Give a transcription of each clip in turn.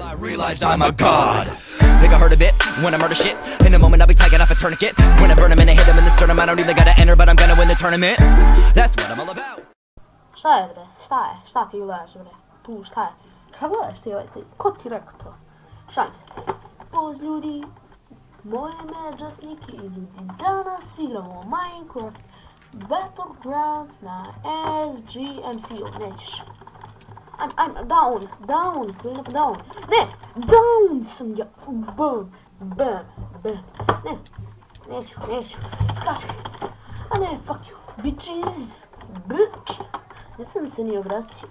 Till I realized I'm a god. Think I heard a bit when I murder shit. In a moment I'll be taking off a tourniquet. When I burn him and I hit him in the sternum, I don't even gotta enter, but I'm gonna win the tournament. That's what I'm all about. Šta je bre? Šta ti gledaš bre? Tu šta je? Šta gledaš ti ovaj ti? Ko ti rekao to? Šalim se. Poz ljudi, moje ime je Just Niki i ljudi danas igramo Minecraft Battlegrounds na SGMC-u, nećeš. I'm down, clean up down. Ne, down sam ja, bam. Ne, neću, skačaj. A ne, fuck you, bitches, bitch. Nisam se ni obratio.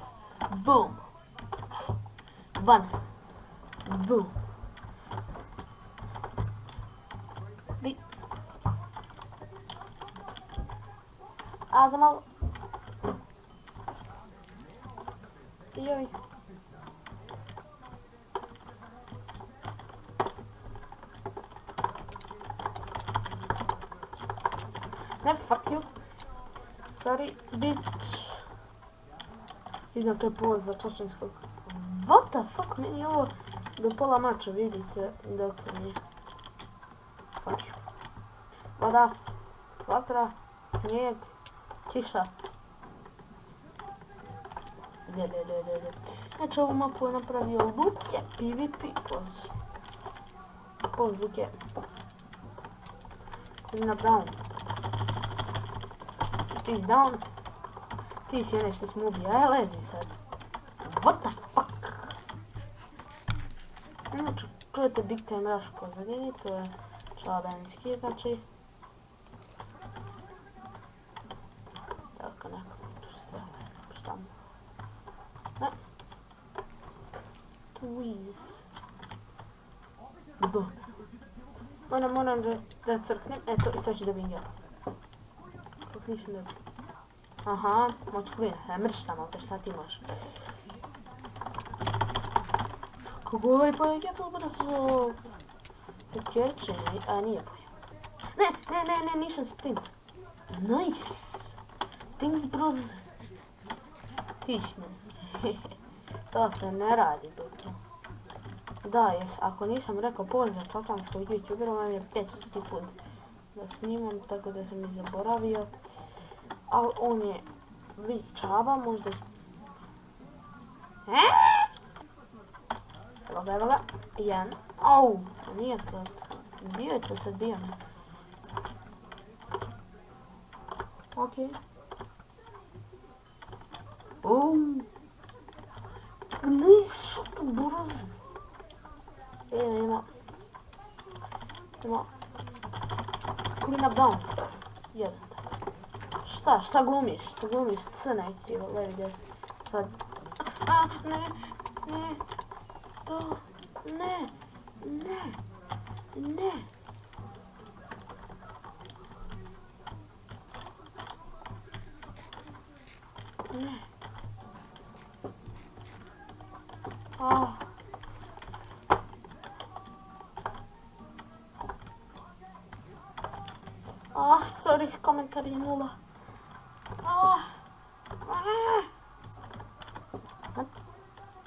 Boom. Van. Boom. Svi. A za malo. Joj. Ne, fuck you. Sorry, bitch. Idem, to je pola za čačanskog. What the fuck, meni je ovo do pola mača, vidite, dok mi. Fuck you. Voda, vatra, snijeg, kiša. Znači ovu mapu je napravio Luke, PvP, poz Luke. Clean up down. Ti si down. Ti si onaj što smo ubija, lezi sad. What the fuck? Znači, čujete Big Time Rush pozadini, to je čabenski, znači. Tako nekako tu strane, šta mu? Ne. Tweeze. Boom. Moram da crknem, eto i sad ću dobijem ja. Kako nisam dobio. Aha, moću klina, mrš tamo, te šta ti možeš. Kako ovaj pojeg je brzo. Tekerče, a nije pojeg. Ne, nisam sprint. Nice. Things bros. Tiš me. To se ne radi dobro. Da, ako nisam rekao pozdrav čačanskog youtuberu, vam je 500 put da snimam, tako da sam i zaboravio. Ali on je lik čaba, možda... Evo ga, jedan. Au, nije to. Bio je to sad bio, ne. Okej. Nice shot, brzo. Ima. Clean up down. Jedan. Šta glumiš? Šta glumiš? Crnej ti, levi desni. Sad. Ne. To. Ne. Sorry, komentari nula.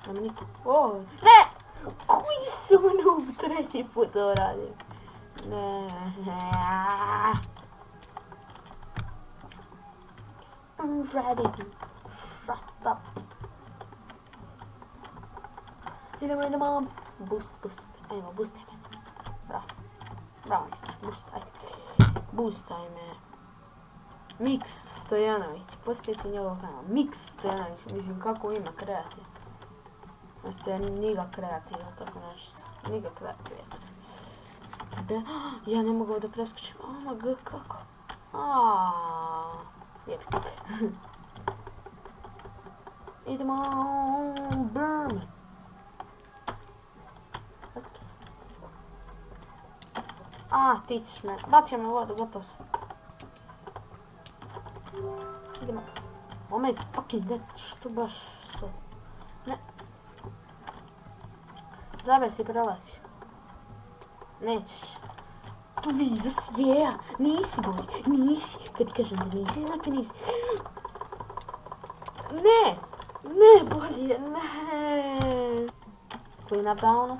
Nema niko. Ne! Koji sam noob, treći put to radim. Ne. I'm ready. Shut up. Idemo. Boost. Ajmo, boostaj me. Bravo, mister. Boostaj me. Mix Stojanović, posjetite njegov kanal. Mix Stojanović, mislim kako ima kreativ. Jeste Niga kreativa, tako nešto. Niga kreativa. Ja ne mogu da preskočim. Kako? Jebi. Idemo, burn. Ti ćeš me. Bacio me u vodu, gotov sam. Idemo. Oh my fucking dead, što baš sad? Ne. Džabe si prelazi. Nećeš. Tweezes, yeah! Nisi bolji, nisi. Kad ti kažem da nisi, znači nisi. Ne, bolje, ne. clean up downu.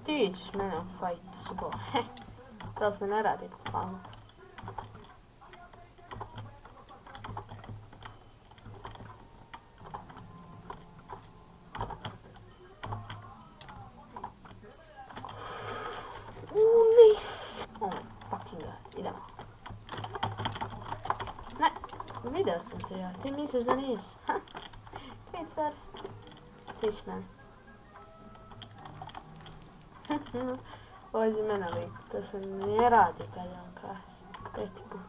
Ti ćeš mene u fajtu, subo. To se ne radi bukvalno. Nice! Oh my fucking god, idemo. Ne, vidio sam te ja, ti misliš da nisi? Picar. Ti si mene. Ovdje mene lik, to se ne radi kad vam kaže. 5 put.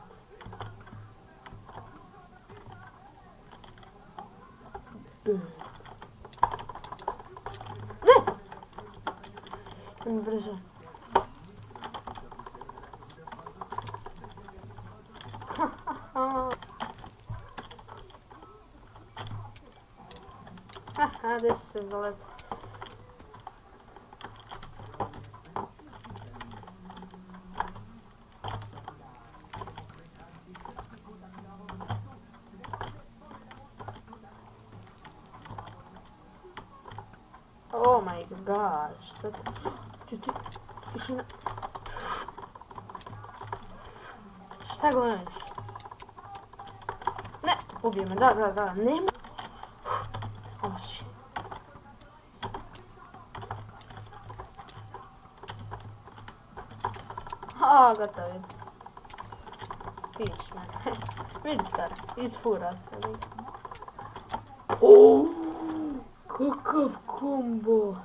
Ne! Idemo brzo. Haha, gdje si se zaletao? Oh my god, što ti... Tišina... Šta gledaš? Ne, ubije me, da, nema... Ovo si... Gotovo vidi. Vidiš me. Vidi sad, isfura se. Kakav kombo!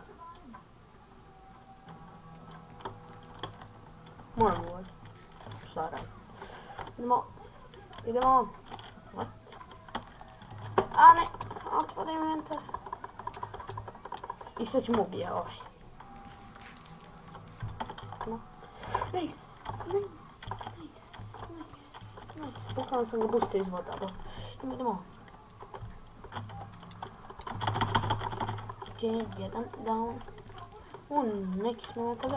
Moram ovo. Šta radim? Idemo. What? A ne, otvori inventar. I sad ćemo ubije ovaj. Nice. Bukvalno sam ga bustio iz voda. Idemo. Ok, jedan down. Neki smo na tebe.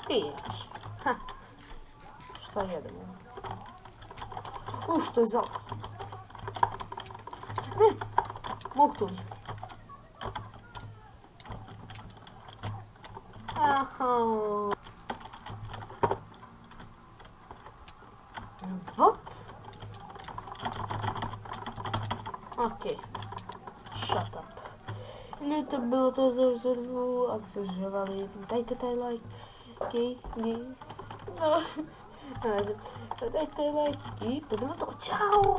Ti ješ. Šta jedemo? Što je zalo? Ne! Mogu tu mi. What? Ok. Shut up. Ili to bilo to za obzorvu. Ako ste želeli, dajte taj like. Ok, dajte like. I to bilo to. Ćao!